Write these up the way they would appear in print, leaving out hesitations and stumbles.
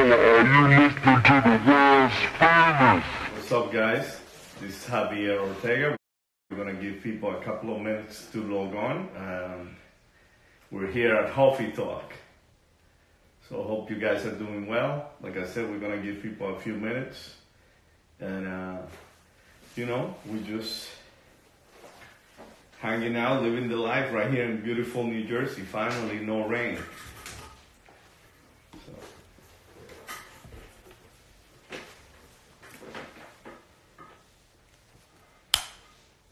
What's up, guys? This is Javier Ortega. We're going to give people a couple of minutes to log on. We're here at Huffy Talk. So I hope you guys are doing well. Like I said, we're going to give people a few minutes. And, we're just hanging out, living the life right here in beautiful New Jersey. Finally, no rain.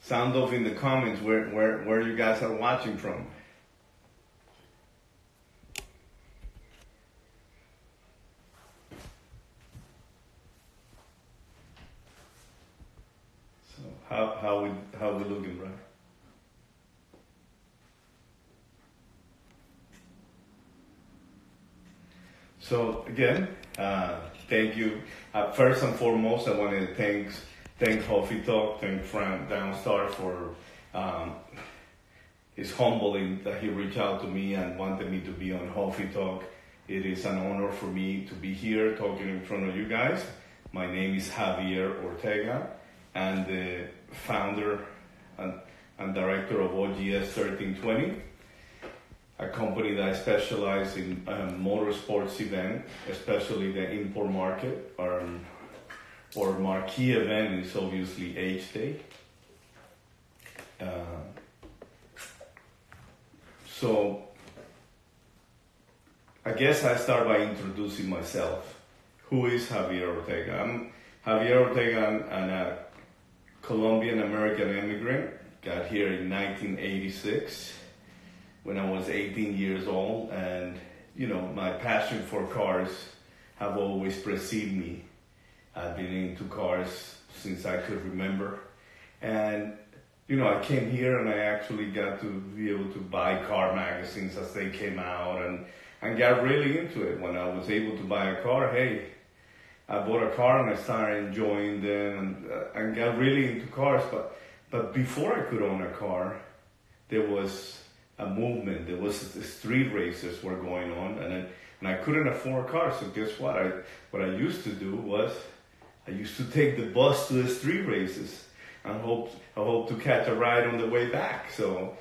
Sound off in the comments where you guys are watching from. So how we looking, right? So again, thank you. First and foremost, I want to thank Huffy Talk, thank Frank Downstar for his humbling that he reached out to me and wanted me to be on Huffy Talk. It is an honor for me to be here talking in front of you guys. My name is Javier Ortega, and the founder and director of OGS 1320, a company that specializes in motorsports event, especially the import market. Our marquee event is obviously H-Day. So I guess I start by introducing myself. Who is Javier Ortega? I'm Javier Ortega. I'm a Colombian American immigrant. Got here in 1986 when I was 18 years old, and my passion for cars have always preceded me. I've been into cars since I could remember. And, I came here and I actually got to be able to buy car magazines as they came out and got really into it. When I was able to buy a car, I bought a car and I started enjoying them and got really into cars. But before I could own a car, there was a movement. There was the street races were going on, and I couldn't afford cars. So guess what? What I used to do was I used to take the bus to the street races and hope to catch a ride on the way back. So,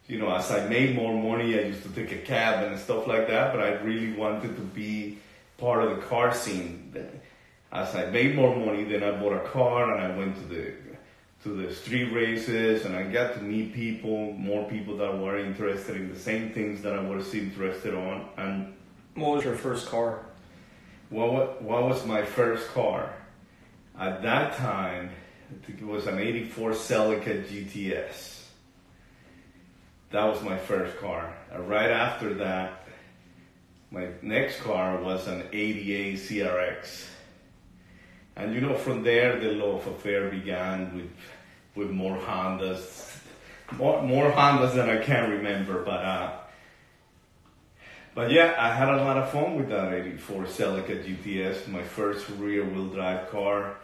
as I made more money, I used to take a cab and stuff like that, but I really wanted to be part of the car scene. As I made more money, then I bought a car and I went to the street races, and I got to meet more people that were interested in the same things that I was interested on. And what was your first car? What was my first car? At that time, I think it was an 84 Celica GTS. That was my first car. Right after that, my next car was an 88 CRX. And from there, the love affair began with more Hondas. More Hondas than I can remember, but yeah, I had a lot of fun with that 84 Celica GTS, my first rear-wheel drive car,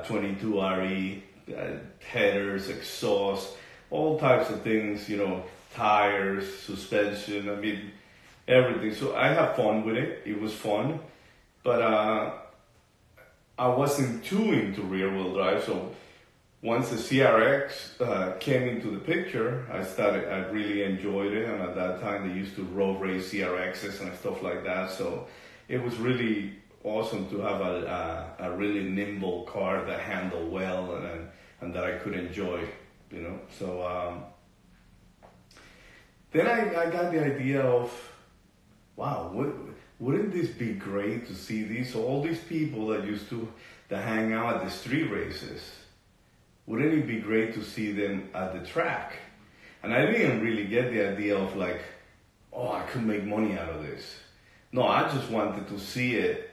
22 RE, headers, exhaust, all types of things, tires, suspension, everything. So I had fun with it. It was fun, but I wasn't too into rear-wheel drive. So once the CRX came into the picture, I really enjoyed it. And at that time, they used to road race CRXs and stuff like that. So it was really awesome to have a really nimble car that handled well and that I could enjoy, So then I got the idea of, wow, wouldn't this be great to see all these people that hang out at the street races? Wouldn't it be great to see them at the track? And I didn't really get the idea of I could make money out of this. No, I just wanted to see it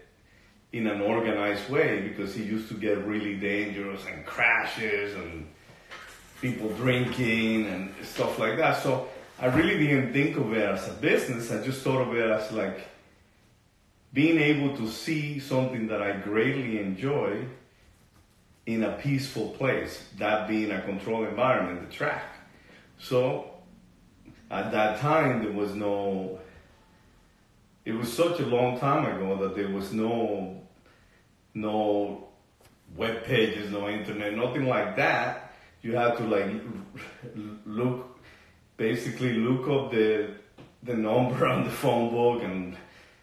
in an organized way, because it used to get really dangerous and crashes and people drinking and stuff like that. So I really didn't think of it as a business. I just thought of it as being able to see something that I greatly enjoy in a peaceful place, that being a controlled environment, the track. So at that time, there was no it was such a long time ago that there was no web pages, no internet, nothing like that. You had to like look up the number on the phone book and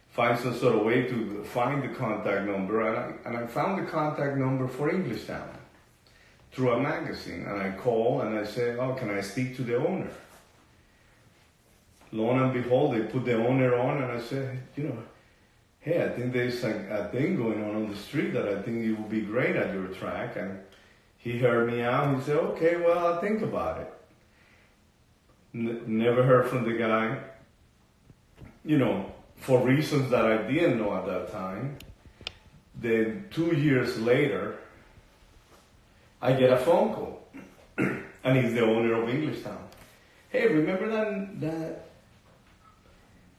find some sort of way to find the contact number. And I found the contact number for Englishtown through a magazine. And I call and I say, oh, can I speak to the owner? Lo and behold, they put the owner on, and I said, hey, I think there's a thing going on the street that I think you will be great at your track. And he heard me out. He said, okay, well, I'll think about it. Never heard from the guy, for reasons that I didn't know at that time. Then 2 years later, I get a phone call, and he's the owner of Englishtown. Hey, remember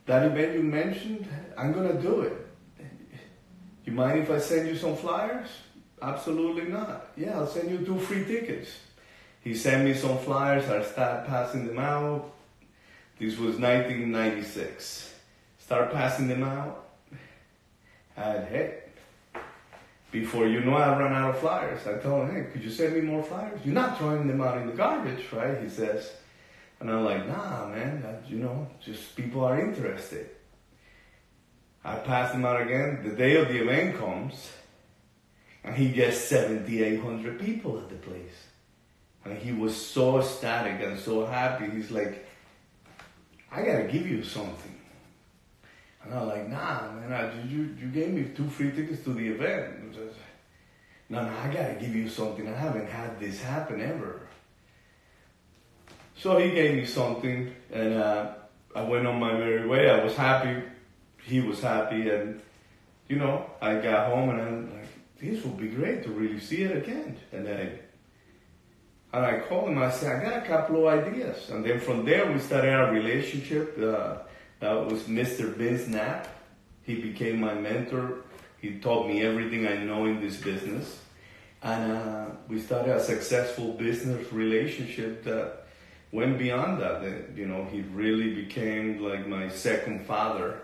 that event you mentioned? I'm gonna do it. You mind if I send you some flyers? Absolutely not. Yeah, I'll send you 2 free tickets. He sent me some flyers. I started passing them out. This was 1996. Start passing them out. And hey, before you know, I ran out of flyers. I told him, hey, could you send me more flyers? You're not throwing them out in the garbage, right? He says. And I'm like, nah, man, just people are interested. I pass them out again. The day of the event comes, and he gets 7,800 people at the place. And he was so ecstatic and so happy. He's like, I gotta give you something. And I'm like, nah, man, you gave me 2 free tickets to the event. No, I gotta give you something. I haven't had this happen ever. So he gave me something, and I went on my merry way. I was happy. He was happy, and I got home, and I'm like, this would be great to really see it again. And I called him. I said, I got a couple of ideas. And then from there, we started our relationship. That was Mr. Vince Knapp. He became my mentor. He taught me everything I know in this business. And we started a successful business relationship that went beyond that. He really became like my second father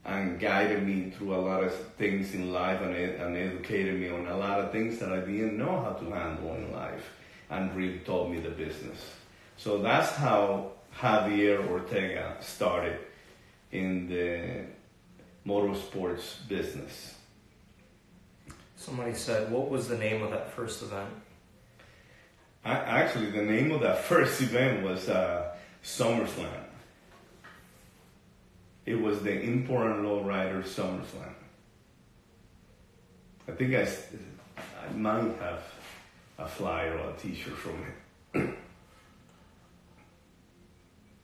and guided me through a lot of things in life and educated me on a lot of things that I didn't know how to handle in life, and really taught me the business. So that's how Javier Ortega started in the motorsports business. Somebody said, what was the name of that first event? Actually, the name of that first event was SummerSlam. It was the Import and Lowrider SummerSlam. I think I might have a flyer or a t-shirt from it.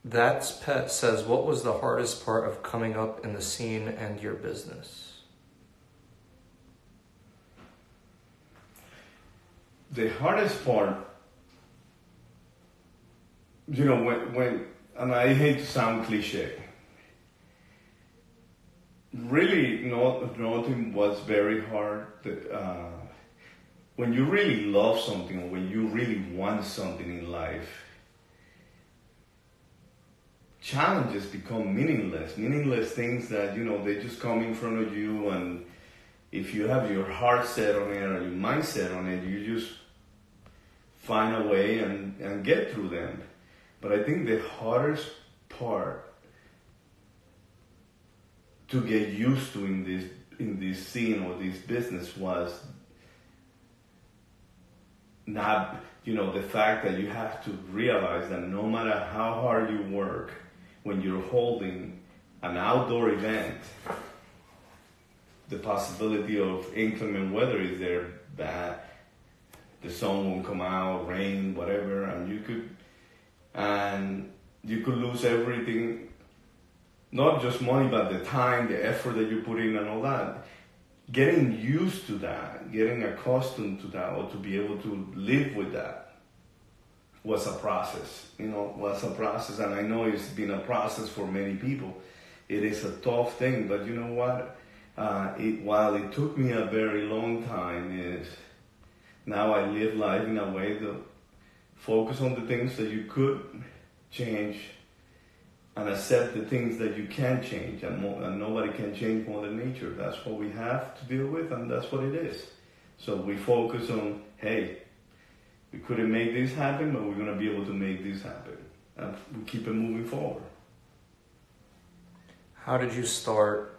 That's Pet says, what was the hardest part of coming up in the scene and your business? The hardest part, when and I hate to sound cliche, really nothing was very hard. When you really love something, or when you really want something in life, challenges become meaningless. Meaningless things that, they just come in front of you, and if you have your heart set on it or your mind set on it, you just find a way and get through them. But I think the hardest part to get used to in this scene or this business was not, the fact that you have to realize that no matter how hard you work, when you're holding an outdoor event, the possibility of inclement weather is there, that the sun won't come out, rain, whatever, and you could lose everything, not just money, but the time, the effort that you put in and all that. Getting used to that, getting accustomed to that, or to be able to live with that was a process, and I know it's been a process for many people. It is a tough thing, but you know what? While it took me a very long time, now I live life in a way to focus on the things that you could change and accept the things that you can change, and nobody can change Mother Nature. That's what we have to deal with, and that's what it is. So we focus on, hey, we couldn't make this happen, but we're going to be able to make this happen. And we keep it moving forward. How did you start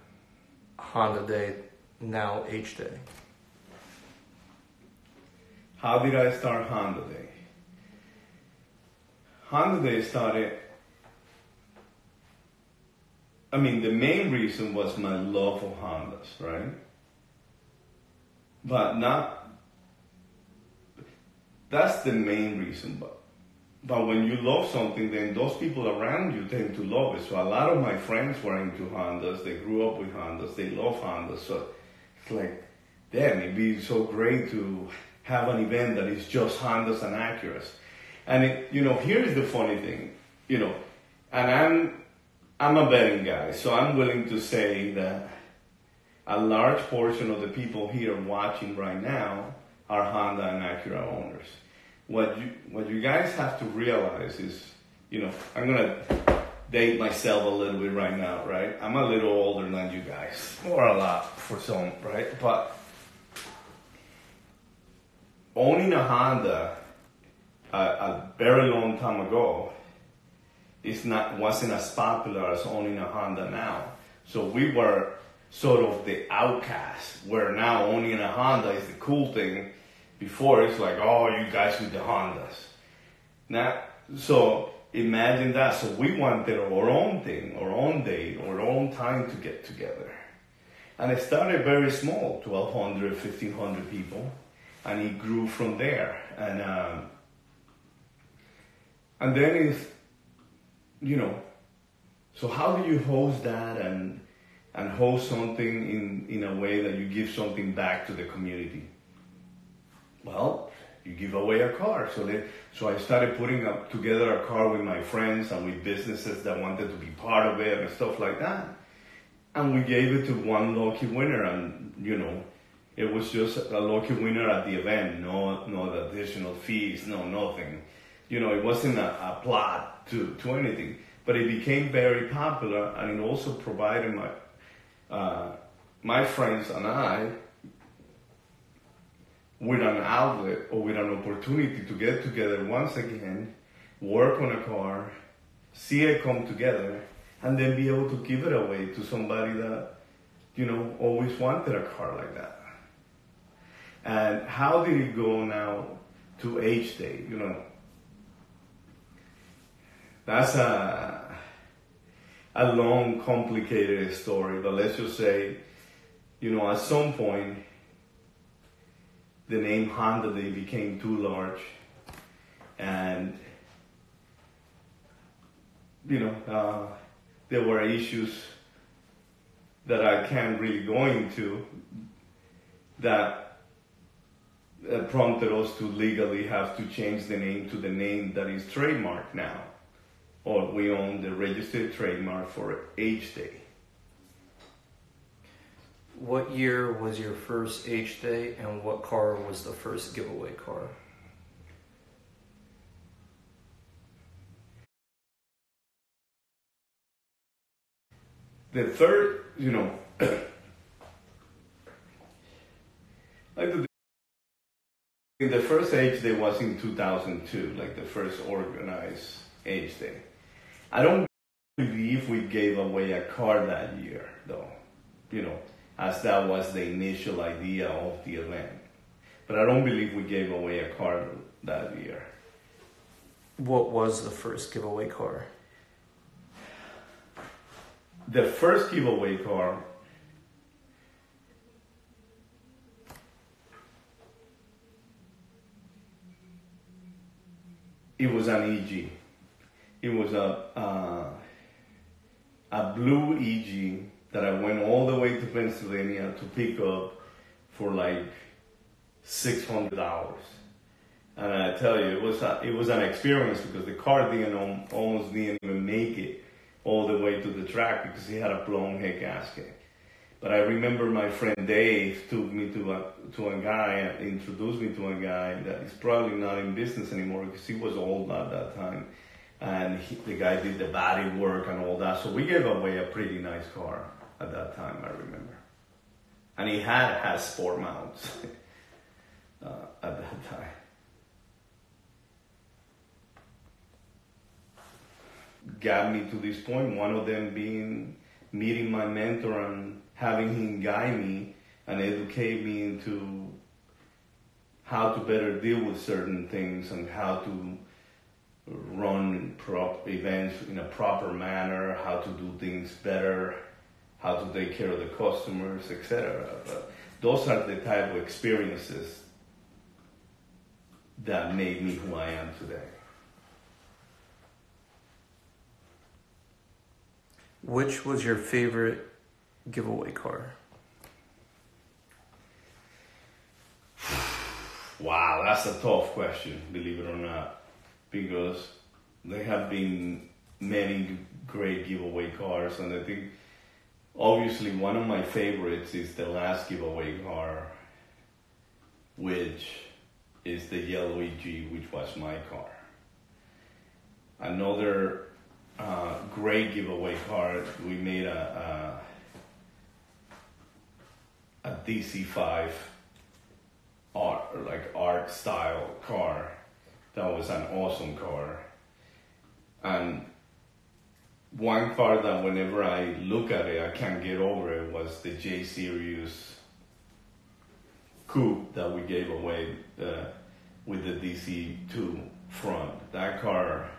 Honda Day, now H Day? How did I start Honda Day? Honda Day started, the main reason was my love of Hondas, right? That's the main reason. But when you love something, then those people around you tend to love it. So a lot of my friends were into Hondas. They grew up with Hondas. They love Hondas. So it's like, damn, it'd be so great to have an event that is just Hondas and Acuras. And here's the funny thing, and I'm a betting guy, so I'm willing to say that a large portion of the people here watching right now are Honda and Acura owners. What you guys have to realize is, I'm gonna date myself a little bit right now, right? I'm a little older than you guys, or a lot for some, right? But owning a Honda a very long time ago wasn't as popular as owning a Honda now. So we were sort of the outcasts, where now owning a Honda is the cool thing. Before it's like, oh, you guys with the Hondas. Now, so imagine that. So we wanted our own thing, our own day, our own time to get together. And it started very small, 1,200, 1,500 people. And it grew from there. And then it's, so how do you host that and host something in a way that you give something back to the community? Well, you give away a car. So I started putting together a car with my friends and with businesses that wanted to be part of it and stuff like that. And we gave it to one lucky winner, and it was just a lucky winner at the event. No additional fees, no nothing. It wasn't a plot to anything. But it became very popular, and it also provided my friends and I with an outlet or with an opportunity to get together once again, work on a car, see it come together, and then be able to give it away to somebody that, always wanted a car like that. And how did it go now to H Day? That's a long, complicated story, but let's just say, at some point, the name Honda Day became too large, and there were issues that I can't really go into that prompted us to legally have to change the name to the name that is trademarked now, or we own the registered trademark for H Day. What year was your first H Day, and what car was the first giveaway car? The third, the first H Day was in 2002, like the first organized H Day. I don't believe we gave away a car that year, though, as that was the initial idea of the event. But I don't believe we gave away a car that year. What was the first giveaway car? The first giveaway car it was an EG. It was a blue EG that I went all the way to Pennsylvania to pick up for like $600. And I tell you, it was an experience, because the car almost didn't even make it all the way to the track because he had a blown head gasket. But I remember my friend Dave took me to a guy, introduced me to a guy that is probably not in business anymore because he was old at that time. and the guy did the body work and all that. So we gave away a pretty nice car at that time, I remember. And he had sport mounts at that time. Got me to this point, one of them being meeting my mentor and having him guide me and educate me into how to better deal with certain things and how to run events in a proper manner, how to do things better, how to take care of the customers, etc. But those are the type of experiences that made me who I am today. Which was your favorite giveaway car? Wow, that's a tough question, believe it or not, because there have been many great giveaway cars, and I think obviously one of my favorites is the last giveaway car, which is the yellow EG, which was my car. Another great giveaway car, we made a DC5 art style car. That was an awesome car. And one car that whenever I look at it, I can't get over it was the J Series coupe that we gave away with the DC2 front. That car,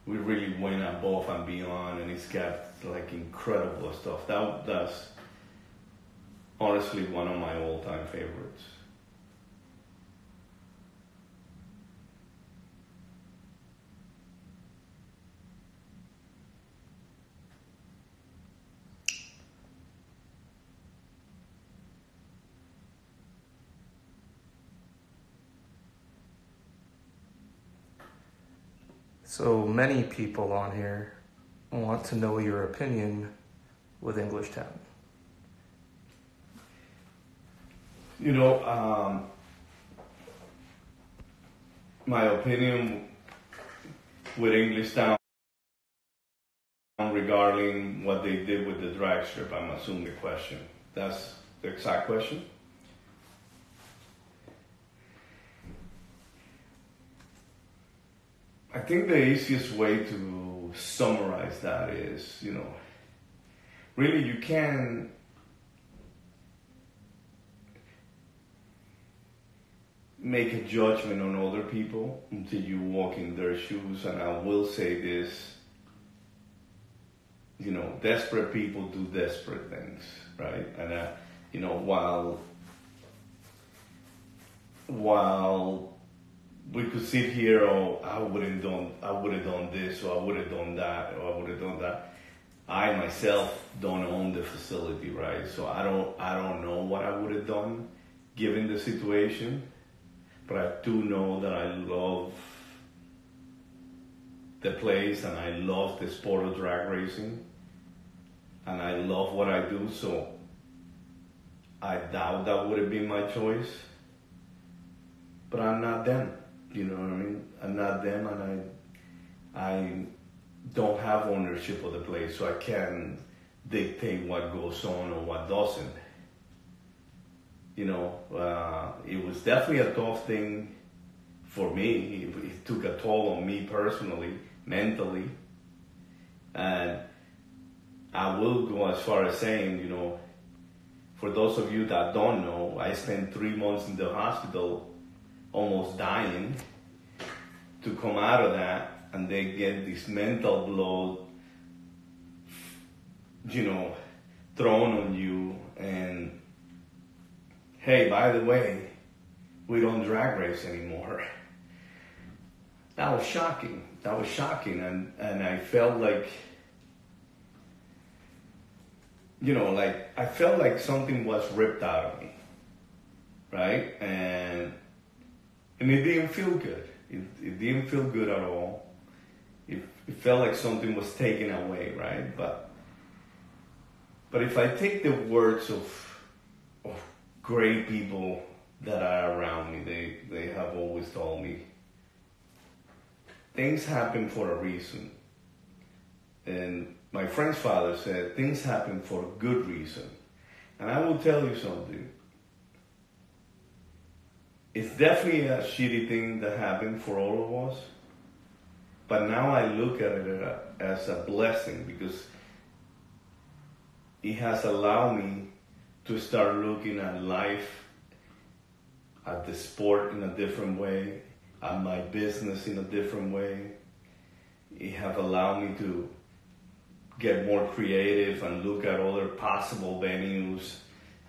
we really went above and beyond, and it's got like incredible stuff. That's honestly one of my all-time favorites. So many people on here want to know your opinion with Englishtown. You know, my opinion with Englishtown regarding what they did with the drag strip, I'm assuming the question. That's the exact question? I think the easiest way to summarize that is, you know, really you can make a judgment on other people until you walk in their shoes. And I will say this, you know, desperate people do desperate things, right? And you know, while we could sit here, oh, I would have done this, or I would have done that, or I would have done that. I myself don't own the facility, right? So I don't know what I would have done given the situation. But I do know that I love the place and I love the sport of drag racing and I love what I do, so I doubt that would have been my choice. But I'm not them, you know what I mean? I'm not them, and I don't have ownership of the place, so I can't dictate what goes on or what doesn't. You know, it was definitely a tough thing for me. It took a toll on me personally, mentally. And I will go as far as saying, you know, for those of you that don't know, I spent 3 months in the hospital almost dying to come out of that and then get this mental blow, you know, thrown on you. And hey, by the way, we don't drag race anymore. That was shocking. And I felt like, you know, like I felt like something was ripped out of me, right? And it didn't feel good. It didn't feel good at all. It felt like something was taken away, right? But if I take the words of great people that are around me, they have always told me, things happen for a reason. And my friend's father said, things happen for a good reason. And I will tell you something. It's definitely a shitty thing that happened for all of us. But now I look at it as a blessing because it has allowed me to start looking at life, at the sport in a different way, at my business in a different way. It has allowed me to get more creative and look at other possible venues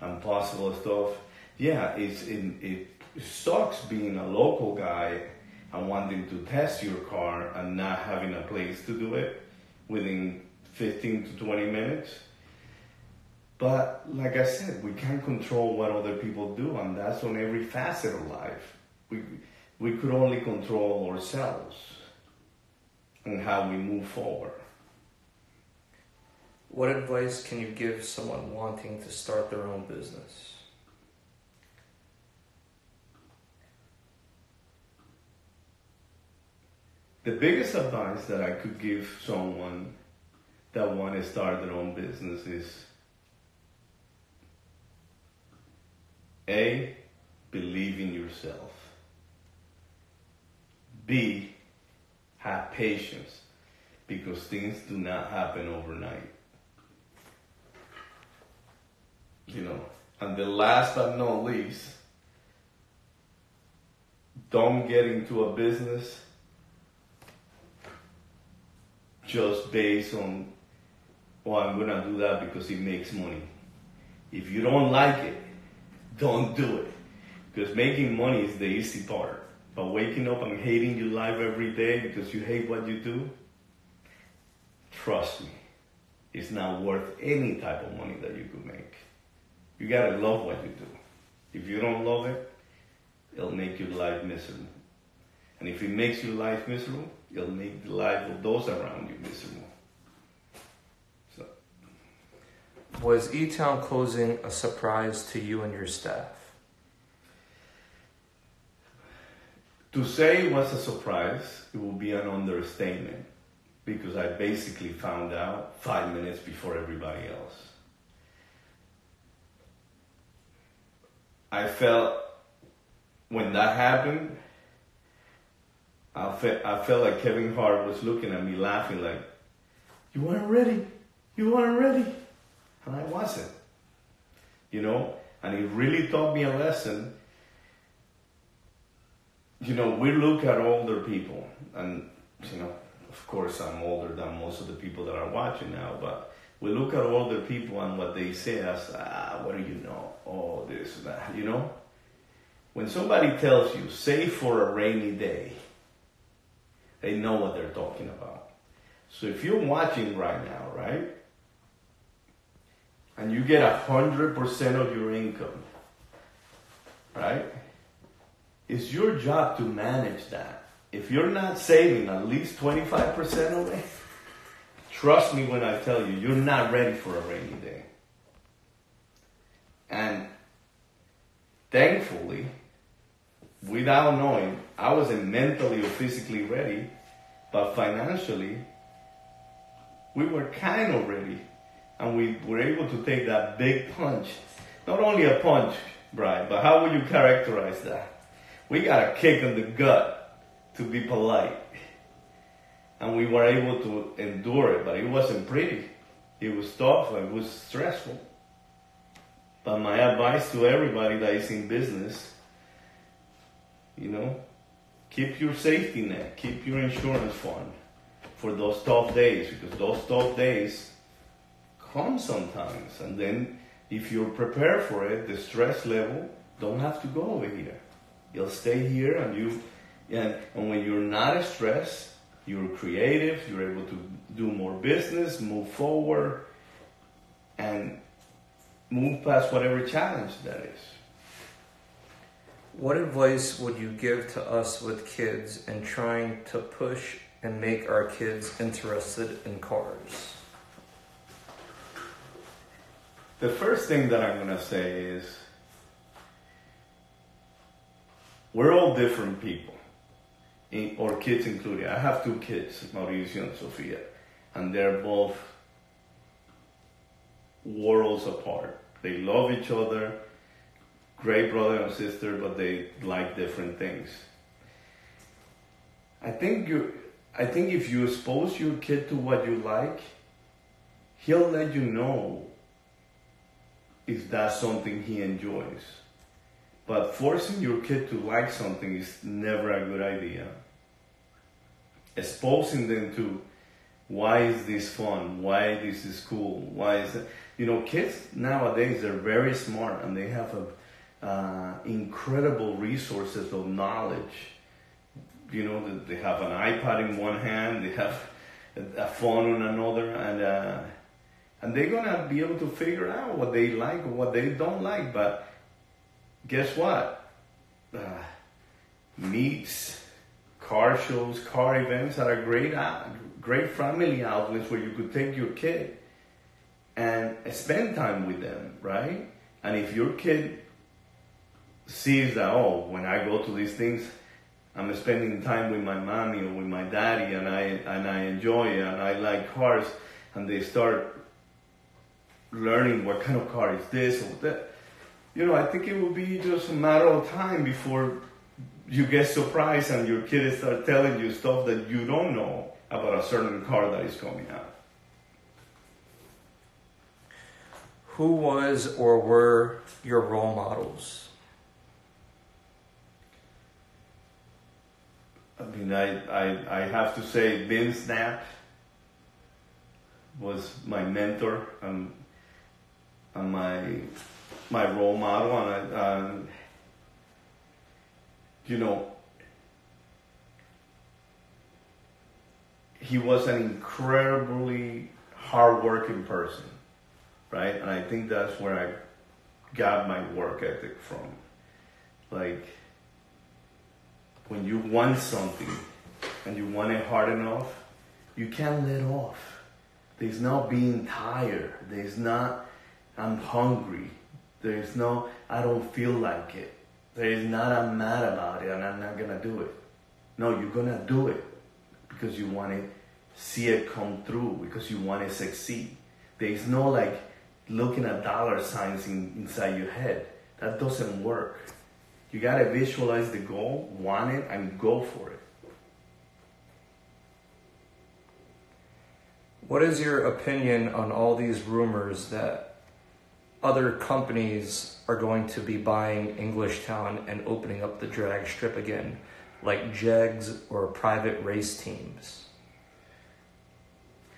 and possible stuff. Yeah, it sucks being a local guy and wanting to test your car and not having a place to do it within 15 to 20 minutes. But like I said, we can't control what other people do, and that's on every facet of life. We could only control ourselves and how we move forward. What advice can you give someone wanting to start their own business? The biggest advice that I could give someone that want to start their own business is A, believe in yourself. B, have patience because things do not happen overnight. You know, and the last but not least, don't get into a business just based on, oh, I'm gonna do that because it makes money. If you don't like it, don't do it. Because making money is the easy part. But waking up and hating your life every day because you hate what you do, trust me, it's not worth any type of money that you could make. You gotta love what you do. If you don't love it, it'll make your life miserable. And if it makes your life miserable, it'll make the life of those around you miserable. So. Was E-Town closing a surprise to you and your staff? To say it was a surprise, it would be an understatement because I basically found out 5 minutes before everybody else. I felt when that happened, I felt like Kevin Hart was looking at me laughing like, you weren't ready. And I wasn't, you know, and it really taught me a lesson. You know, we look at older people and, you know, of course I'm older than most of the people that are watching now, but we look at older people and what they say as, what do you know? Oh, this, that, you know? When somebody tells you, save for a rainy day, they know what they're talking about. So if you're watching right now, right? And you get 100% of your income, right? It's your job to manage that. If you're not saving at least 25% of it, trust me when I tell you, you're not ready for a rainy day. And thankfully, without knowing, I wasn't mentally or physically ready, but financially, we were kind of ready. And we were able to take that big punch. Not only a punch, Brian, but how would you characterize that? We got a kick in the gut, to be polite. And we were able to endure it, but it wasn't pretty. It was tough, it was stressful. But my advice to everybody that is in business, you know, keep your safety net, keep your insurance fund for those tough days, because those tough days come sometimes. And then if you're prepared for it, the stress level don't have to go over here. You'll stay here and when you're not stressed, you're creative, you're able to do more business, move forward, and move past whatever challenge that is. What advice would you give to us with kids and trying to push and make our kids interested in cars? The first thing that I'm going to say is, we're all different people. or kids included. I have 2 kids, Mauricio and Sofia, and they're both worlds apart. They love each other, great brother and sister, but they like different things. I think if you expose your kid to what you like, he'll let you know if that's something he enjoys. But forcing your kid to like something is never a good idea. Exposing them to why is this fun, why this is cool, why is it, kids nowadays are very smart and they have incredible resources of knowledge. They have an iPad in one hand, they have a phone on another, and they're gonna be able to figure out what they like or what they don't like. But guess what? Meets, car shows, car events are a great family outlets where you could take your kid and spend time with them, right? And if your kid sees that, when I go to these things, I'm spending time with my mommy or with my daddy, and I enjoy it, and I like cars, and they start learning what kind of car is this or that. I think it will be just a matter of time before you get surprised and your kid starts telling you stuff that you don't know about a certain car that is coming out. Who was or were your role models? I mean, I have to say Vince Knapp was my mentor and my role model, and he was an incredibly hardworking person, right? And I think that's where I got my work ethic from. Like, when you want something and you want it hard enough, you can't let off. There's no being tired. There's not, I'm hungry. There's no, I don't feel like it. There's not, I'm mad about it and I'm not gonna do it. No, you're gonna do it because you want to see it come through, because you want to succeed. There's no like looking at dollar signs inside your head. That doesn't work. You gotta visualize the goal, want it, and go for it. What is your opinion on all these rumors that other companies are going to be buying Englishtown and opening up the drag strip again, like Jegs or private race teams?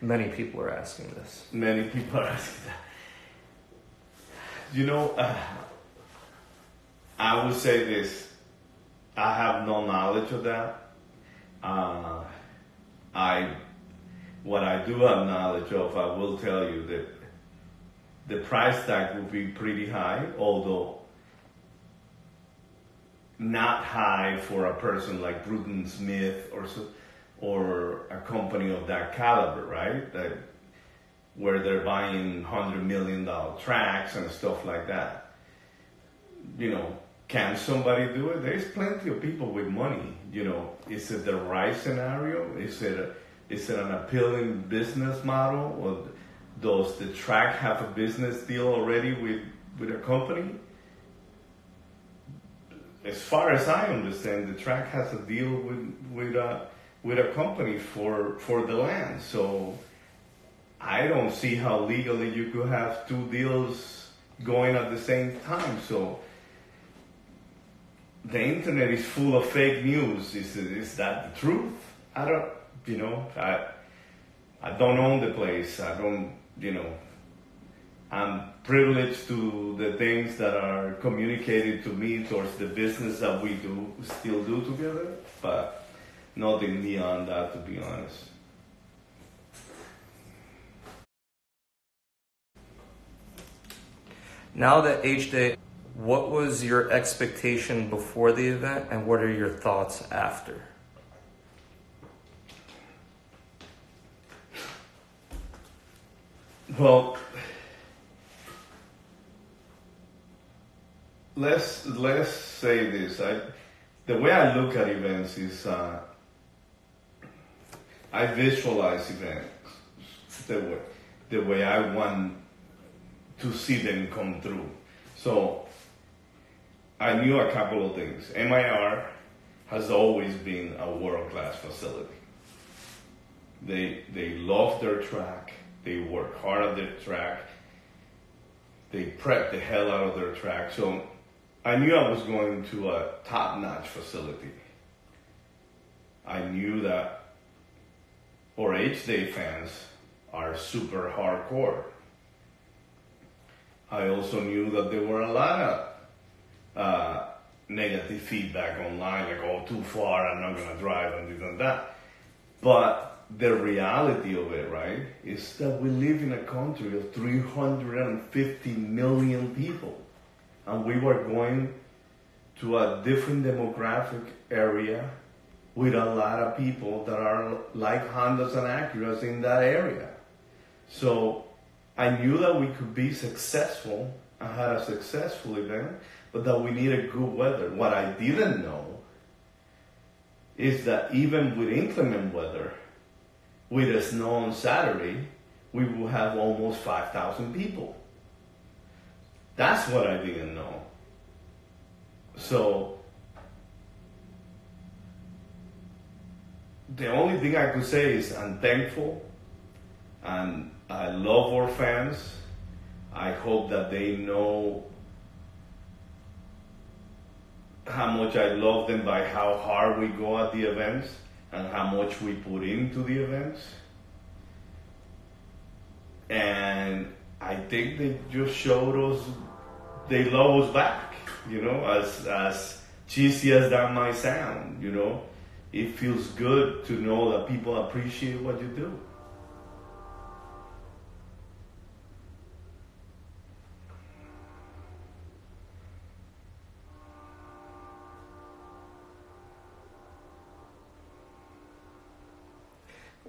Many people are asking this. Many people are asking that. I would say this. I have no knowledge of that. What I do have knowledge of, I will tell you that the price tag will be pretty high, although not high for a person like Bruton Smith or a company of that caliber, right? Where they're buying $100 million tracks and stuff like that. Can somebody do it? There's plenty of people with money. Is it the right scenario? Is it an appealing business model? Or does the track have a business deal already with a company? As far as I understand, the track has a deal with a company for the land. So I don't see how legally you could have 2 deals going at the same time. So the internet is full of fake news. Is that the truth? I don't, I don't own the place. I don't, I'm privileged to the things that are communicated to me towards the business that we still do together, but nothing beyond that, to be honest. Now that H-Day, what was your expectation before the event and what are your thoughts after? Well, let's say this. The way I look at events is I visualize events the way I want to see them come through. So I knew a couple of things. MIR has always been a world-class facility. They love their track. They work hard at their track. They prep the hell out of their track. So I knew I was going to a top-notch facility. I knew that our H-Day fans are super hardcore. I also knew that there were a lot of negative feedback online, like, oh, too far, I'm not gonna drive, and this and that. But the reality of it, right, is that we live in a country of 350 million people. And we were going to a different demographic area with a lot of people that are like Hondas and Acuras in that area. So I knew that we could be successful and had a successful event, but that we needed good weather. What I didn't know is that even with inclement weather, with the snow on Saturday, we will have almost 5,000 people. That's what I didn't know. So the only thing I could say is I'm thankful, and I love our fans. I hope that they know how much I love them by how hard we go at the events and how much we put into the events. And I think they just showed us they love us back, as cheesy as that might sound, It feels good to know that people appreciate what you do.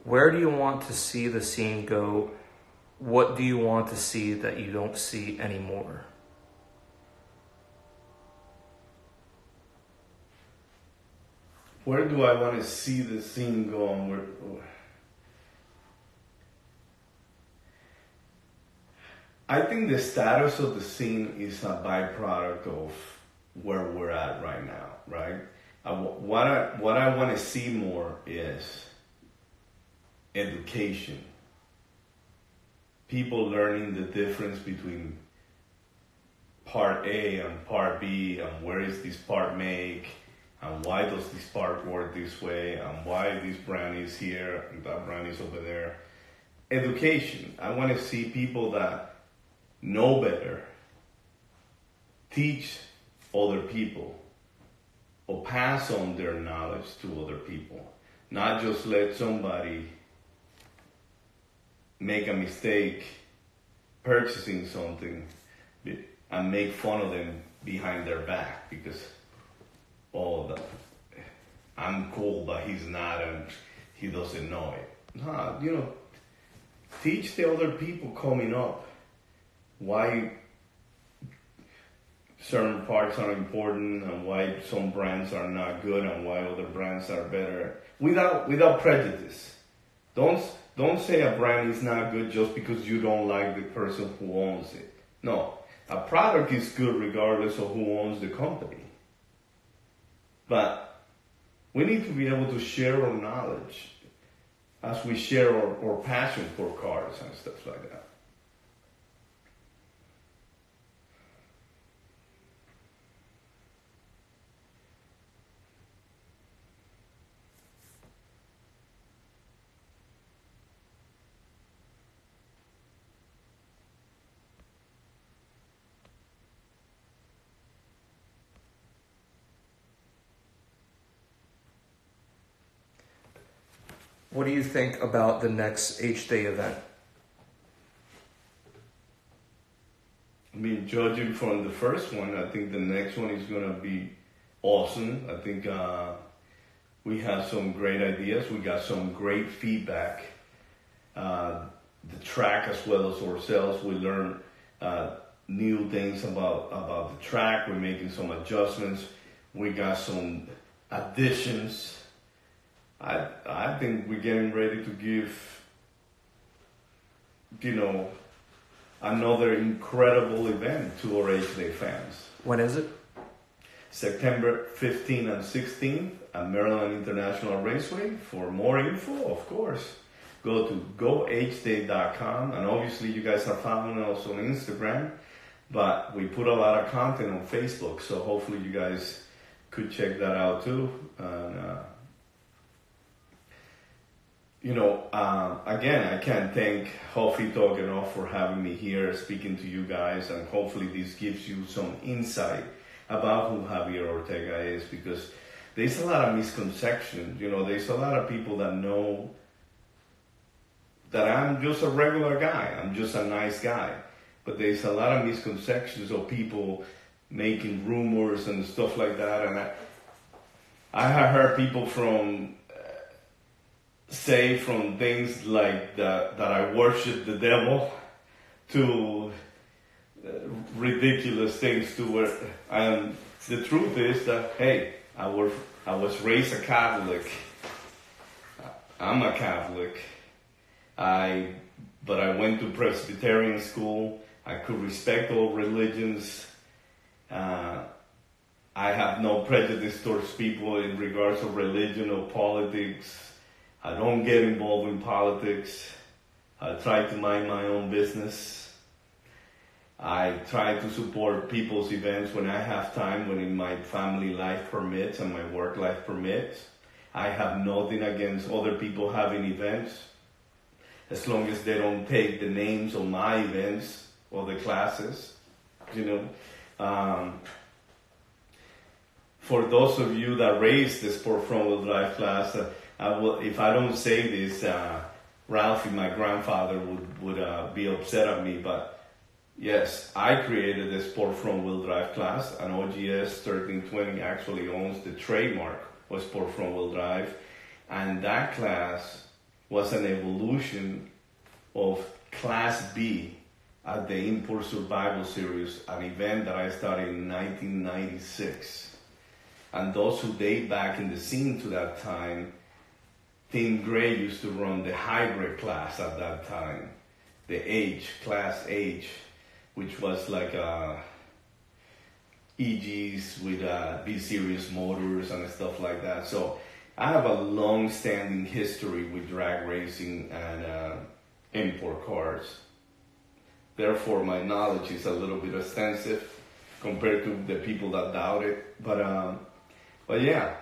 Where do you want to see the scene go? What do you want to see that you don't see anymore? Where do I want to see the scene going? I think the status of the scene is a byproduct of where we're at right now, right? What I want to see more is education. People learning the difference between part A and part B, and where is this part make, and why does this part work this way, and why this brand is here and that brand is over there. Education. I want to see people that know better teach other people or pass on their knowledge to other people. Not just let somebody make a mistake purchasing something and make fun of them behind their back because, I'm cool, but he's not, and he doesn't know it. Teach the other people coming up why certain parts are important and why some brands are not good and why other brands are better without prejudice. Don't say a brand is not good just because you don't like the person who owns it. No, a product is good regardless of who owns the company. But we need to be able to share our knowledge as we share our passion for cars and stuff like that. What do you think about the next H-Day event? I mean, judging from the first one, I think the next one is going to be awesome. I think we have some great ideas. We got some great feedback. The track as well as ourselves. We learned new things about the track. We're making some adjustments. We got some additions I think we're getting ready to give, another incredible event to our H-Day fans. When is it? September 15th and 16th at Maryland International Raceway. For more info, of course, go to gohday.com. And obviously you guys are following us on Instagram, but we put a lot of content on Facebook, so hopefully you guys could check that out too. And, again, I can't thank Huffy Talk enough for having me here speaking to you guys, and hopefully this gives you some insight about who Javier Ortega is, because there's a lot of misconceptions. There's a lot of people that know that I'm just a regular guy, I'm just a nice guy, but there's a lot of misconceptions of people making rumors and stuff like that, and I have heard people say from things like that I worship the devil to ridiculous things to where, and the truth is that, hey, I was raised a Catholic. I'm a Catholic. But I went to Presbyterian school. I could respect all religions. I have no prejudice towards people in regards of religion or politics. I don't get involved in politics. I try to mind my own business. I try to support people's events when I have time, when my family life permits and my work life permits. I have nothing against other people having events, as long as they don't take the names of my events or the classes, For those of you that raised the sport front-wheel drive class, if I don't say this, Ralphie, my grandfather, would be upset at me. But yes, I created the sport front-wheel drive class, and OGS 1320 actually owns the trademark of sport front-wheel drive, and that class was an evolution of Class B at the Import Survival Series, an event that I started in 1996. And those who date back in the scene to that time, Tim Gray used to run the hybrid class at that time, the H, Class H, which was like EGs with B-Series motors and stuff like that. So I have a long-standing history with drag racing and import cars. Therefore, my knowledge is a little bit extensive compared to the people that doubt it. But yeah,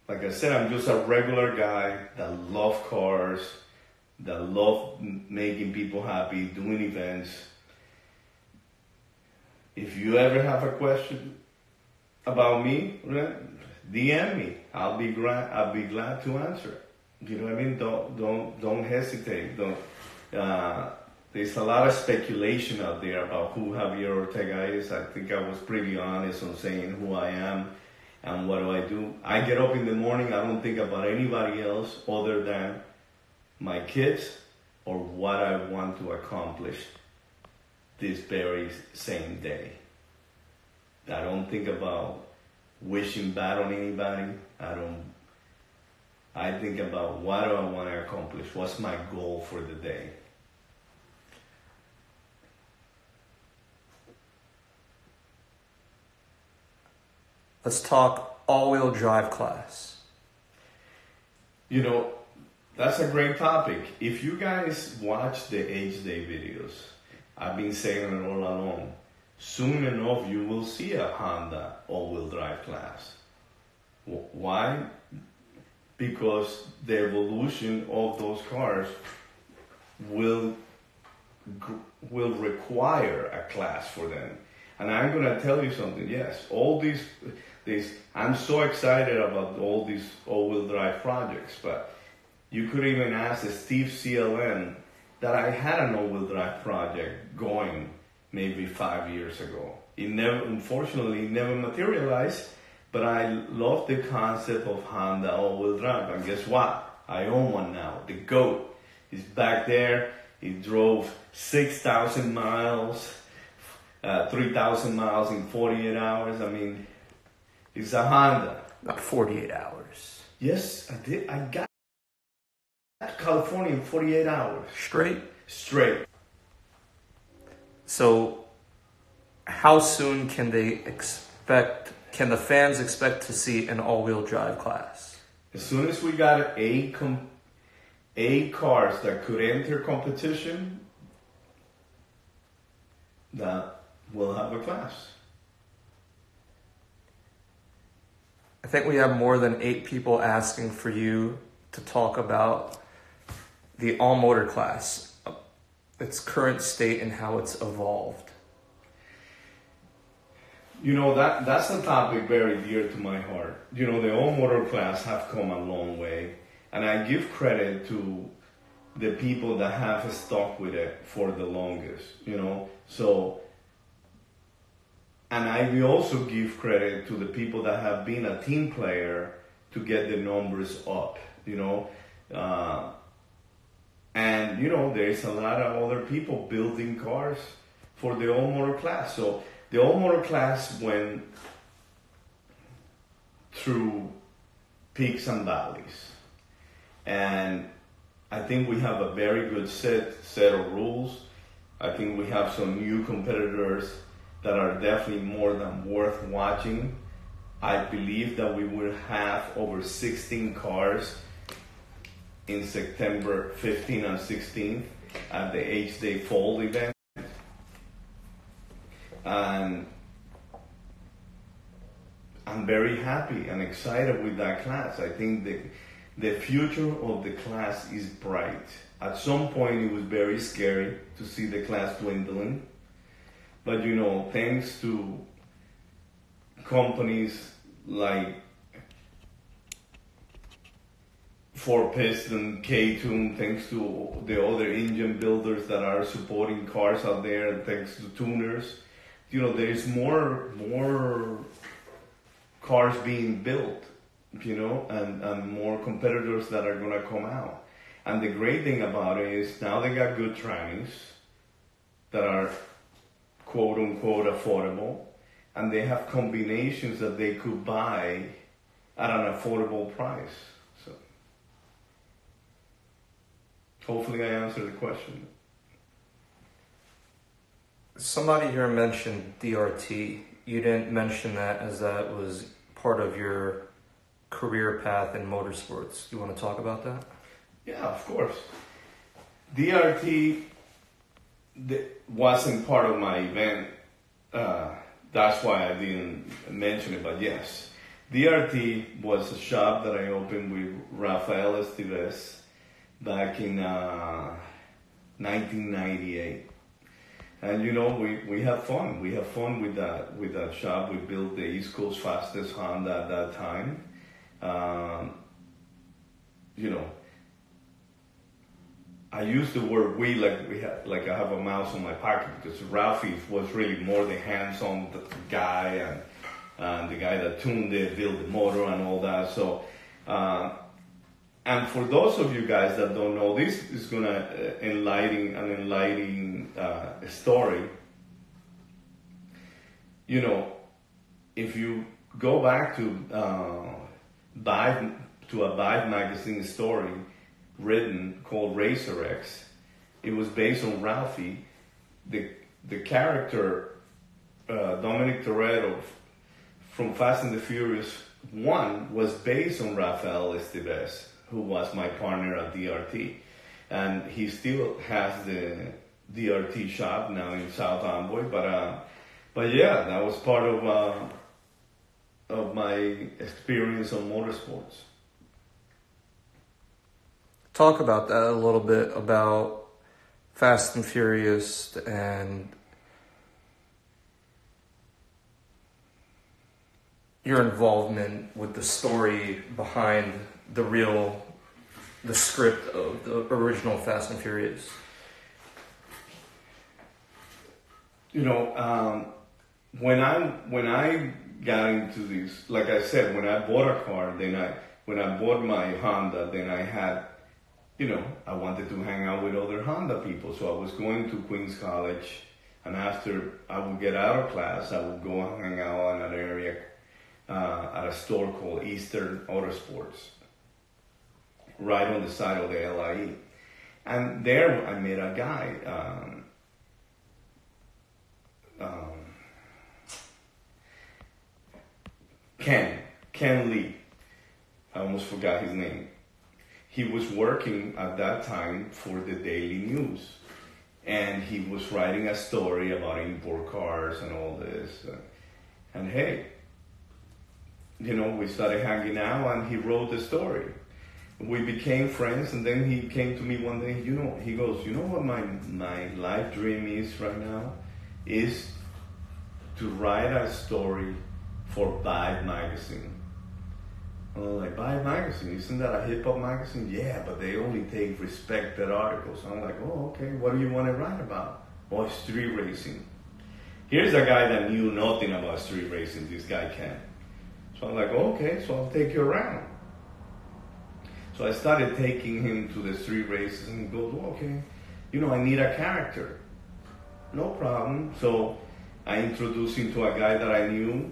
like I said, I'm just a regular guy that loves cars, that love making people happy, doing events. If you ever have a question about me, DM me. I'll be glad to answer. You know what I mean? Don't hesitate. There's a lot of speculation out there about who Javier Ortega is. I think I was pretty honest on saying who I am and what do. I get up in the morning, I don't think about anybody else other than my kids or what I want to accomplish this very same day. I don't think about wishing bad on anybody. I think about what do I want to accomplish? What's my goal for the day? Let's talk all-wheel drive class. That's a great topic. If you guys watch the H-Day videos, I've been saying it all along, soon enough you will see a Honda all-wheel drive class. Why? Because the evolution of those cars will require a class for them. And I'm going to tell you something. Yes, all these, I'm so excited about all these all-wheel drive projects, but you could even ask Steve CLN that I had an all-wheel drive project going maybe 5 years ago. Unfortunately, it never materialized, but I love the concept of Honda all-wheel drive. And guess what? I own one now. The GOAT is back there. It drove 6,000 miles. 3,000 miles in 48 hours. I mean, it's a Honda. Not 48 hours. Yes, I did. I got to California in 48 hours. Straight. So, how soon can the fans expect to see an all-wheel drive class? As soon as we got eight cars that could enter competition, that we'll have a class. I think we have more than 8 people asking for you to talk about the all-motor class, its current state and how it's evolved. You know, that's a topic very dear to my heart. You know, the all-motor class have come a long way, and I give credit to the people that have stuck with it for the longest, you know. So, and I will also give credit to the people that have been a team player to get the numbers up, you know. And, you know, there's a lot of other people building cars for the all-motor class. So the all-motor class went through peaks and valleys. And I think we have a very good set of rules. I think we have some new competitors that are definitely more than worth watching. I believe that we will have over 16 cars in September 15th and 16th at the H-Day Fall event. And I'm very happy and excited with that class. I think the future of the class is bright. At some point it was very scary to see the class dwindling. But you know, thanks to companies like Ford Piston, K-Tune, thanks to the other engine builders that are supporting cars out there, and thanks to tuners, you know, there is more cars being built, you know, and more competitors that are gonna come out. And the great thing about it is now they got good trannies that are quote unquote affordable, and they have combinations that they could buy at an affordable price. So hopefully I answered the question. Somebody here mentioned DRT. You didn't mention that as that was part of your career path in motorsports. You want to talk about that? Yeah, of course. DRT wasn't part of my event. That's why I didn't mention it, but yes. DRT was a shop that I opened with Rafael Estives back in 1998. And you know, we have fun. We have fun with that shop. We built the East Coast fastest Honda at that time. You know, I use the word we like I have a mouse on my pocket, because Ralphie was really more the hands-on guy and the guy that tuned it, built the motor and all that. So, and for those of you guys that don't know, this is gonna enlightening story. You know, if you go back to a Vibe magazine story written called Racer X, it was based on Ralphie. The character Dominic Toretto from Fast and the Furious 1 was based on Rafael Estives, who was my partner at DRT. And he still has the DRT shop now in South Amboy. But yeah, that was part of my experience on motorsports. Talk about that a little bit, about Fast and Furious and your involvement with the story behind the script of the original Fast and Furious. You know, when I got into this, like I said, when I bought a car, when I bought my Honda, then I had, you know, I wanted to hang out with other Honda people. So I was going to Queens College, and after I would get out of class, I would go and hang out in an area at a store called Eastern Autosports. right on the side of the LIE. And there I met a guy, Ken Lee. I almost forgot his name. He was working at that time for the Daily News. And he was writing a story about import cars and all this. And hey, we started hanging out and he wrote the story. We became friends, and then he came to me one day, he goes, what my life dream is right now? Is to write a story for Vibe magazine. And I'm like, Vibe magazine? Isn't that a hip hop magazine? Yeah, but they only take respected articles. I'm like, oh, okay, what do you want to write about? Oh, street racing. Here's a guy that knew nothing about street racing, this guy Ken. So I'm like, oh, okay, so I'll take you around. So I started taking him to the street races, and he goes, well, okay, I need a character. No problem. So I introduced him to a guy that I knew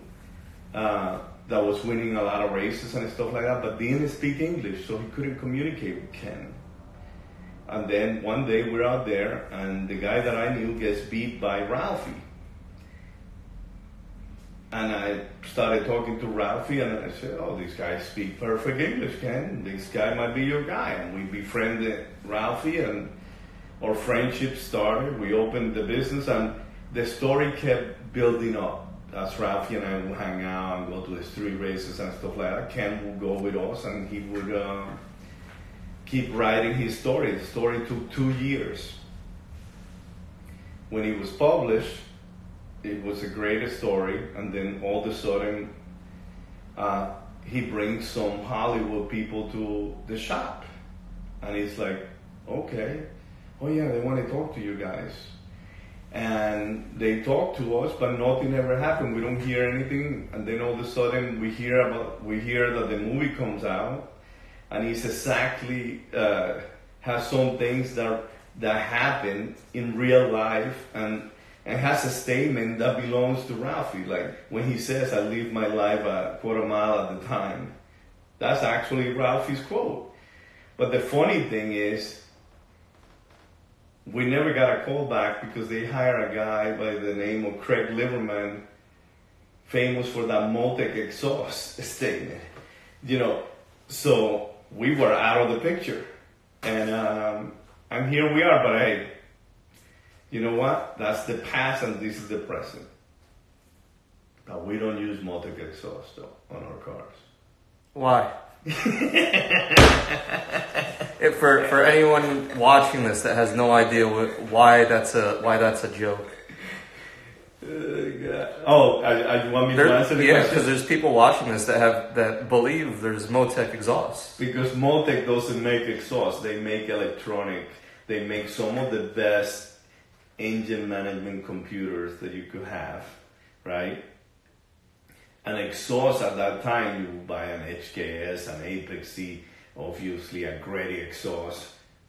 that was winning a lot of races and stuff like that, but didn't speak English, so he couldn't communicate with Ken. And then one day we're out there, and the guy that I knew gets beat by Ralphie. And I started talking to Ralphie, and I said, oh, these guys speak perfect English, Ken. This guy might be your guy. And we befriended Ralphie, and our friendship started. We opened the business, and the story kept building up. As Ralphie and I would hang out and go to the street races and stuff like that, Ken would go with us, and he would keep writing his story. The story took 2 years. When it was published, it was a great story, and then all of a sudden, he brings some Hollywood people to the shop, and he's like, okay, oh yeah, they want to talk to you guys. And they talk to us, but nothing ever happened. We don't hear anything, and then all of a sudden we hear that the movie comes out, and it's exactly has some things that happen in real life, and has a statement that belongs to Ralphie. Like when he says, "I live my life a quarter mile at a time," that's actually Ralphie's quote. But the funny thing is, we never got a call back because they hired a guy by the name of Craig Liverman, famous for that Motec exhaust statement. So we were out of the picture. And here we are, but hey, you know what? That's the past and this is the present. But we don't use Motec exhaust though on our cars. Why? For anyone watching this that has no idea why that's a joke. You want me to answer the question? Yeah, because there's people watching this that believe there's Motec exhaust. Because Motec doesn't make exhaust; they make electronic. They make some of the best engine management computers that you could have, right? An exhaust at that time, you would buy an HKS, an Apex C, obviously a Grady exhaust,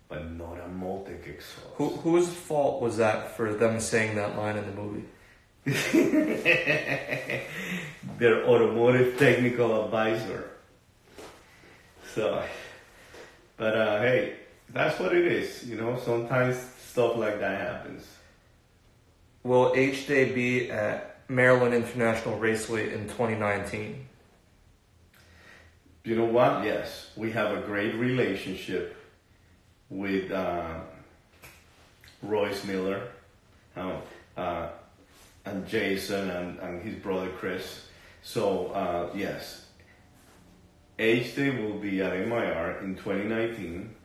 but not a Motec exhaust. Whose fault was that for them saying that line in the movie? Their automotive technical advisor. So, but hey, that's what it is. Sometimes stuff like that happens. Will H-Day be at Maryland International Raceway in 2019? You know what? Yes, we have a great relationship with Royce Miller and Jason and his brother Chris. So yes, H-Day will be at MIR in 2019,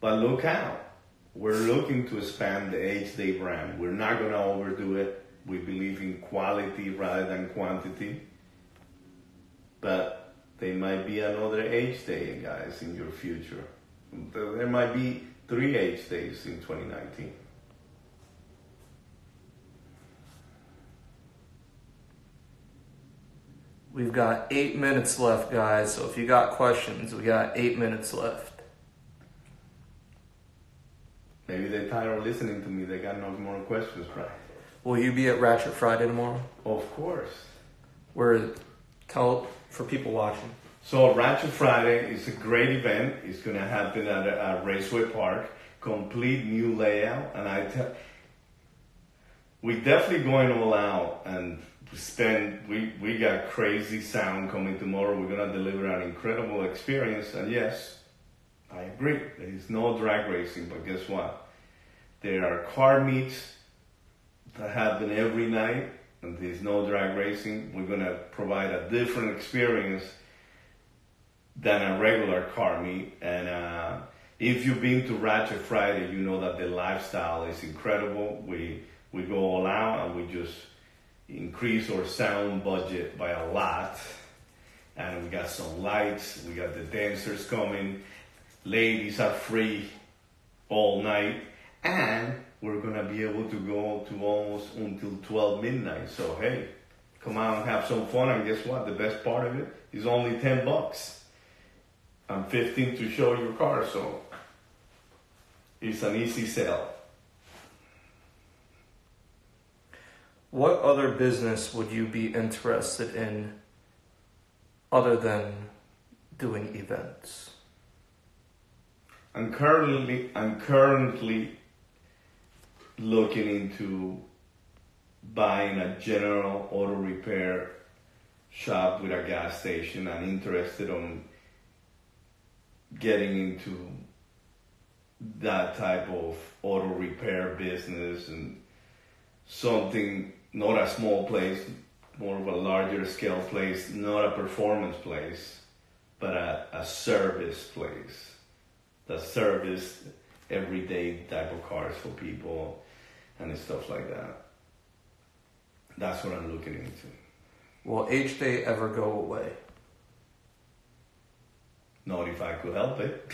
but look out. We're looking to expand the H-Day brand. We're not going to overdo it. We believe in quality rather than quantity. But there might be another H-Day, guys, in your future. There might be 3 H-Days in 2019. We've got 8 minutes left, guys. So if you got questions, we got 8 minutes left. Maybe they're tired of listening to me. They got no more questions, right? Will you be at Ratchet Friday tomorrow? Of course. Tell for people watching. So Rancho Friday is a great event. It's going to happen at a Raceway Park, complete new layout, and we definitely going all out and we got crazy sound coming tomorrow. We're going to deliver an incredible experience, and yes, I agree. There is no drag racing, but guess what? There are car meets that happen every night, and there's no drag racing. We're going to provide a different experience than a regular car meet. And if you've been to Ratchet Friday, you know that the lifestyle is incredible. We go all out, and we just increase our sound budget by a lot. And we got some lights, we got the dancers coming, ladies are free all night, and we're gonna be able to go to almost until 12 midnight. So hey, come out and have some fun, and guess what? The best part of it is only $10. And 15 to show your car, so it's an easy sell. What other business would you be interested in other than doing events? I'm currently looking into buying a general auto repair shop with a gas station. I'm interested on getting into that type of auto repair business, and something, not a small place, more of a larger scale place, not a performance place, but a service place that service everyday type of cars for people and stuff like that. That's what I'm looking into. Will H-Day ever go away? Not if I could help it.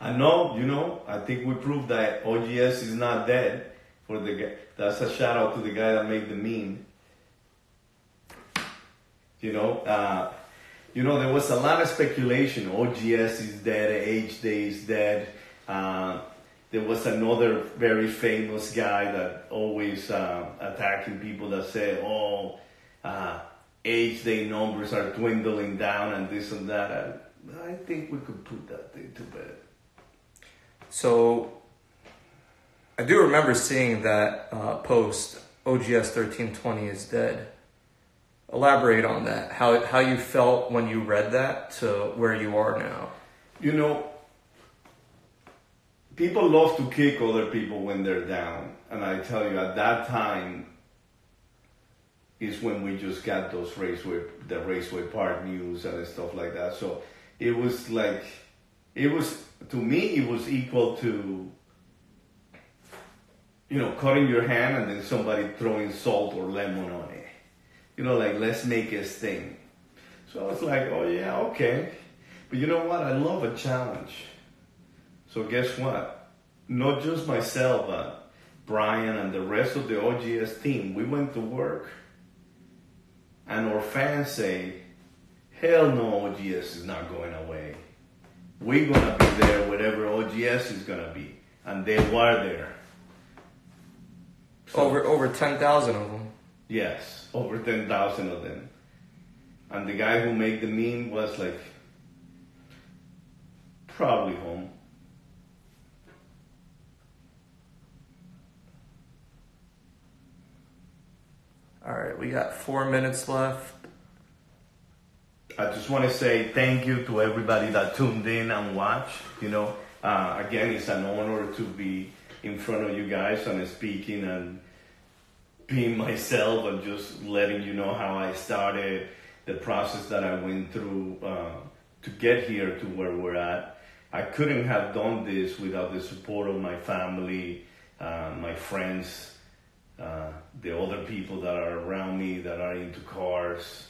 I know, I think we proved that OGS is not dead. For the guy, that's a shout out to the guy that made the meme. There was a lot of speculation. OGS is dead, H-Day is dead. There was another very famous guy that always attacking people that said, H-Day numbers are dwindling down and this and that. I think we could put that thing to bed. So, I do remember seeing that post, OGS 1320 is dead. Elaborate on that. How you felt when you read that to where you are now. People love to kick other people when they're down. And I tell you, at that time is when we just got the Raceway Park news and stuff like that. So it was to me, it was equal to, cutting your hand and then somebody throwing salt or lemon on it. Let's make a thing. So I was like, oh yeah, okay. But you know what? I love a challenge. So guess what? Not just myself, but Brian and the rest of the OGS team, we went to work. And our fans say, hell no, OGS is not going away. We're going to be there wherever OGS is going to be. And they were there. So, over 10,000 of them. Yes, over 10,000 of them. And the guy who made the meme was like, probably home. All right, we got 4 minutes left. I just want to say thank you to everybody that tuned in and watched. Again, it's an honor to be in front of you guys and speaking and being myself and just letting you know how I started, the process that I went through to get here to where we're at. I couldn't have done this without the support of my family, my friends, the other people that are around me that are into cars,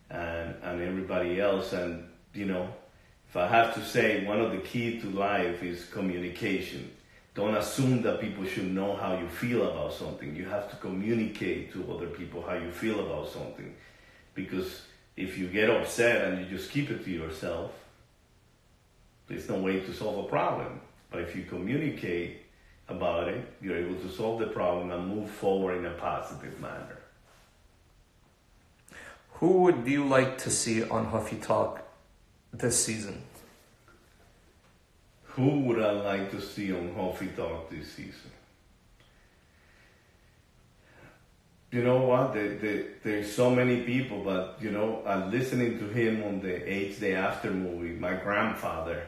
and everybody else. And if I have to say, one of the key to life is communication. Don't assume that people should know how you feel about something. You have to communicate to other people how you feel about something. Because if you get upset and you just keep it to yourself, there's no way to solve a problem. But if you communicate about it. You're able to solve the problem and move forward in a positive manner. Who would you like to see on Huffy Talk this season? Who would I like to see on Huffy Talk this season? You know what? There's so many people, but listening to him on the 8th Day After movie, my grandfather,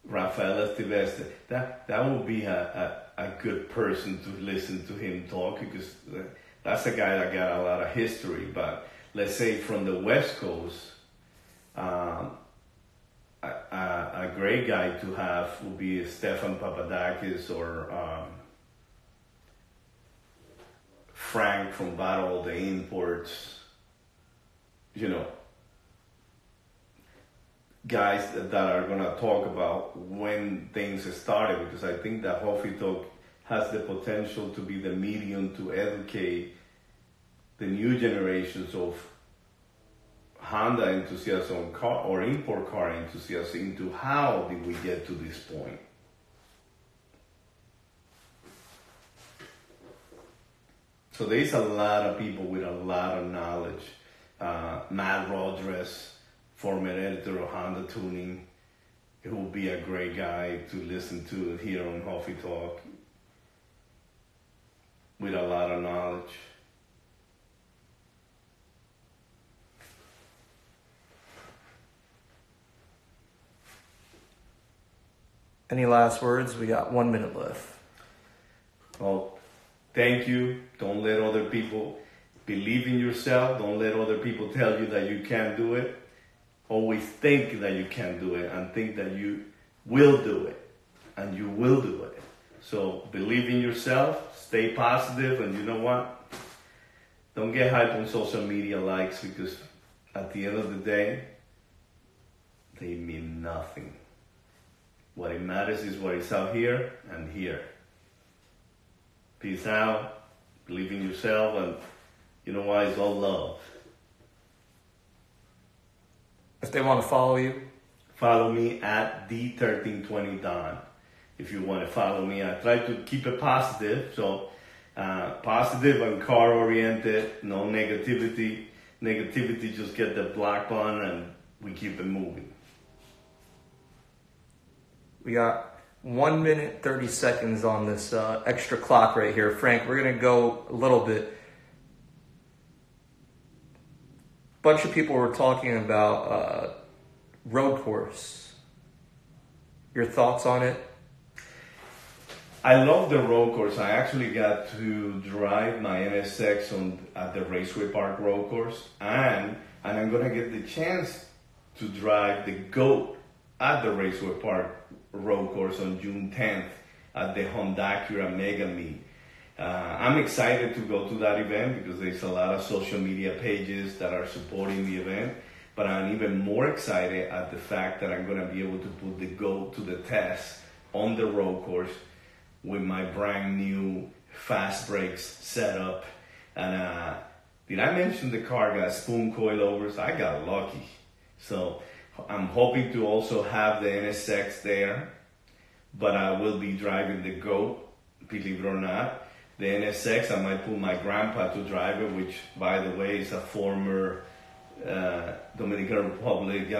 Rafael Esteves, that would be a good person to listen to him talk, because that's a guy that got a lot of history. But let's say from the West Coast, a great guy to have would be Stefan Papadakis or Frank from Battle of the Imports. Guys that are going to talk about when things started, because I think that Huffy Talk has the potential to be the medium to educate the new generations of Honda enthusiasts or import car enthusiasts into how did we get to this point. So there's a lot of people with a lot of knowledge. Matt Rodriguez, former editor of Honda Tuning, who will be a great guy to listen to here on Huffy Talk, with a lot of knowledge. Any last words? We got 1 minute left. Well, thank you. Don't let other people believe in yourself. Don't let other people tell you that you can't do it. Always think that you can do it, and think that you will do it, and you will do it. So believe in yourself, stay positive, and you know what? Don't get hyped on social media likes, because at the end of the day, they mean nothing. What it matters is what is out here and here. Peace out, believe in yourself, and you know why? It's all love. If they want to follow you? Follow me at D1320Don. If you want to follow me, I try to keep it positive. So positive and car oriented, no negativity. Negativity just get the black button and we keep it moving. We got 1 minute, 30 seconds on this extra clock right here. Frank, we're going to go a little bit. Bunch of people were talking about road course. Your thoughts on it? I love the road course. I actually got to drive my NSX at the Raceway Park road course, and I'm going to get the chance to drive the GOAT at the Raceway Park road course on June 10th at the Honda Acura Mega Meet. I'm excited to go to that event because there's a lot of social media pages that are supporting the event, but I'm even more excited at the fact that I'm going to be able to put the GOAT to the test on the road course with my brand new fast brakes setup. And did I mention the car got spoon coilovers? I got lucky. So I'm hoping to also have the NSX there, but I will be driving the GOAT, believe it or not. The NSX, I might put my grandpa to drive it, which, by the way, is a former Dominican Republic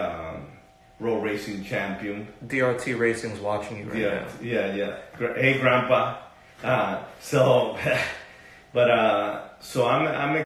road racing champion. DRT Racing's watching you right now. Yeah. Hey, Grandpa. So I'm